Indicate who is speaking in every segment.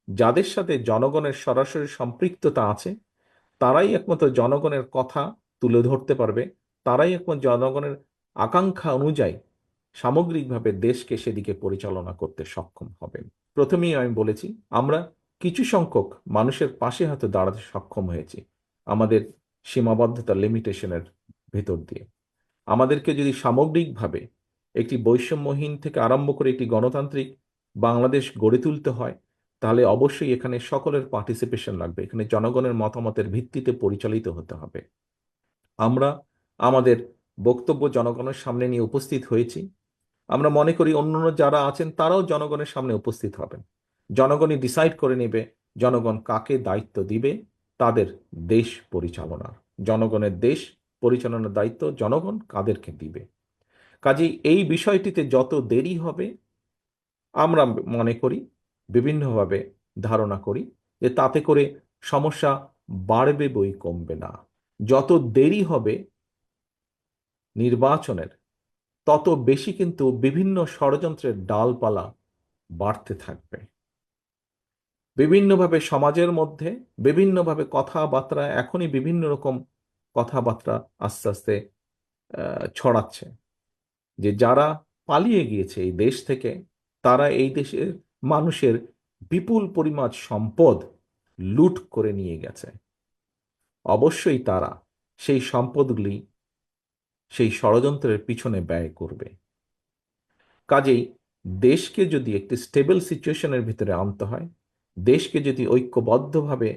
Speaker 1: যাদের সাথে জনগণের সরাসরি সম্পৃক্ততা আছে তারাই একমাত্র জনগণের কথা তুলে ধরতে পারবে, তারাই একমাত্র জনগণের আকাঙ্ক্ষা অনুযায়ী সামগ্রিকভাবে দেশকে সেদিকে পরিচালনা করতে সক্ষম হবেন। প্রথমেই আমি বলেছি, আমরা কিছু সংখ্যক মানুষের পাশে হয়তো দাঁড়াতে সক্ষম হয়েছি আমাদের সীমাবদ্ধতা লিমিটেশনের ভেতর দিয়ে। আমাদেরকে যদি সামগ্রিকভাবে একটি বৈষম্যহীন থেকে আরম্ভ করে একটি গণতান্ত্রিক বাংলাদেশ গড়ে তুলতে হয়, তাহলে অবশ্যই এখানে সকলের পার্টিসিপেশন লাগবে, এখানে জনগণের মতামতের ভিত্তিতে পরিচালিত হতে হবে। আমরা আমাদের বক্তব্য জনগণের সামনে নিয়ে উপস্থিত হয়েছি। আমরা মনে করি অন্যান্য যারা আছেন তারাও জনগণের সামনে উপস্থিত হবেন। জনগণই ডিসাইড করে নেবে জনগণ কাকে দায়িত্ব দিবে তাদের দেশ পরিচালনার। জনগণের দেশ পরিচালনার দায়িত্ব জনগণ কাদেরকে দিবে। কাজেই এই বিষয়টিতে যত দেরি হবে, আমরা মনে করি, বিভিন্নভাবে ধারণা করি যে তাতে করে সমস্যা বাড়বে বই কমবে না। যত দেরি হবে নির্বাচনের, তত বেশি কিন্তু বিভিন্ন ষড়যন্ত্রের ডালপালা বাড়তে থাকবে। বিভিন্নভাবে সমাজের মধ্যে বিভিন্নভাবে কথাবার্তা, এখনই বিভিন্ন রকম কথাবার্তা আস্তে আস্তে ছড়াচ্ছে যে যারা পালিয়ে গিয়েছে এই দেশ থেকে, তারা এই দেশের মানুষের বিপুল পরিমাণ সম্পদ লুট করে নিয়ে গেছে। অবশ্যই তারা সেই সম্পদগুলি সেই ষড়যন্ত্রের পিছনে ব্যয় করবে। কাজেই দেশকে যদি একটি স্টেবল সিচুয়েশনের ভিতরে আনতে হয়, দেশকে যদি ঐক্যবদ্ধভাবে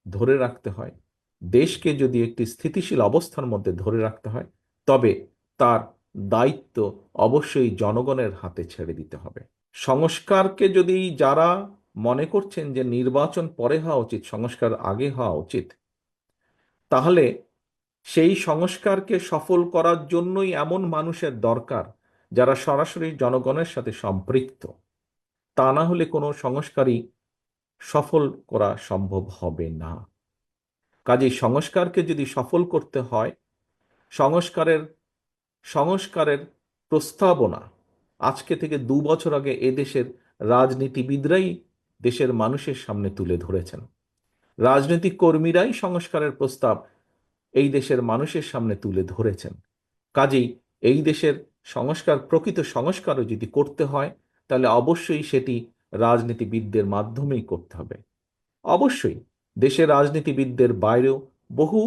Speaker 1: ধরে রাখতে হয়, দেশকে যদি একটি স্থিতিশীল অবস্থার মধ্যে ধরে রাখতে হয়, তবে তার দায়িত্ব অবশ্যই জনগণের হাতে ছেড়ে দিতে হবে। সংস্কারকে যদি যারা মনে করছেন যে নির্বাচন পরে হওয়া উচিত, সংস্কার আগে হওয়া উচিত, তাহলে সেই সংস্কারকে সফল করার জন্যই এমন মানুষের দরকার যারা সরাসরি জনগণের সাথে সম্পৃক্ত। তা না হলে কোনো সংস্কারই সফল করা সম্ভব হবে না। কাজেই সংস্কারকে যদি সফল করতে হয়, সংস্কারের সংস্কারের প্রস্তাবনা আজকে থেকে 2 বছর আগে এদেশের রাজনীতিবিদরাই দেশের মানুষের সামনে তুলে ধরেছেন। রাজনৈতিক কর্মীরাই সংস্কারের প্রস্তাব এই দেশের মানুষের সামনে তুলে ধরেছেন। কাজেই এই দেশের সংস্কার, প্রকৃত সংস্কারও যদি করতে হয়, তাহলে অবশ্যই সেটি রাজনীতিবিদদের মাধ্যমেই করতে হবে। অবশ্যই দেশের রাজনীতিবিদদের বাইরেও বহু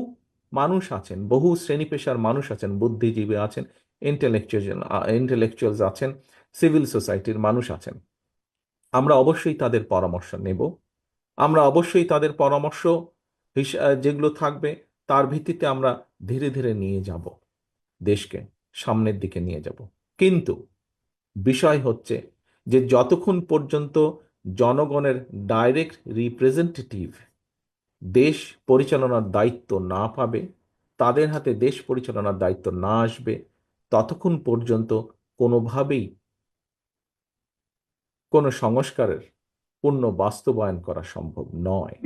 Speaker 1: মানুষ আছেন, বহু শ্রেণী পেশার মানুষ আছেন, বুদ্ধিজীবী আছেন, ইন্টেলেকচুয়ালস আছেন, সিভিল সোসাইটির মানুষ আছেন। আমরা অবশ্যই তাদের পরামর্শ নেব। আমরা অবশ্যই তাদের পরামর্শ যেগুলো থাকবে তার ভিত্তিতে আমরা ধীরে ধীরে নিয়ে যাব, দেশকে সামনের দিকে নিয়ে যাব। কিন্তু বিষয় হচ্ছে যে যতক্ষণ পর্যন্ত জনগণের ডাইরেক্ট রিপ্রেজেন্টেটিভ দেশ পরিচালনার দায়িত্ব না পাবে, তাদের হাতে দেশ পরিচালনার দায়িত্ব না আসবে, ততক্ষণ পর্যন্ত কোনোভাবেই কোনো সংস্কারের পূর্ণ বাস্তবায়ন করা সম্ভব নয়।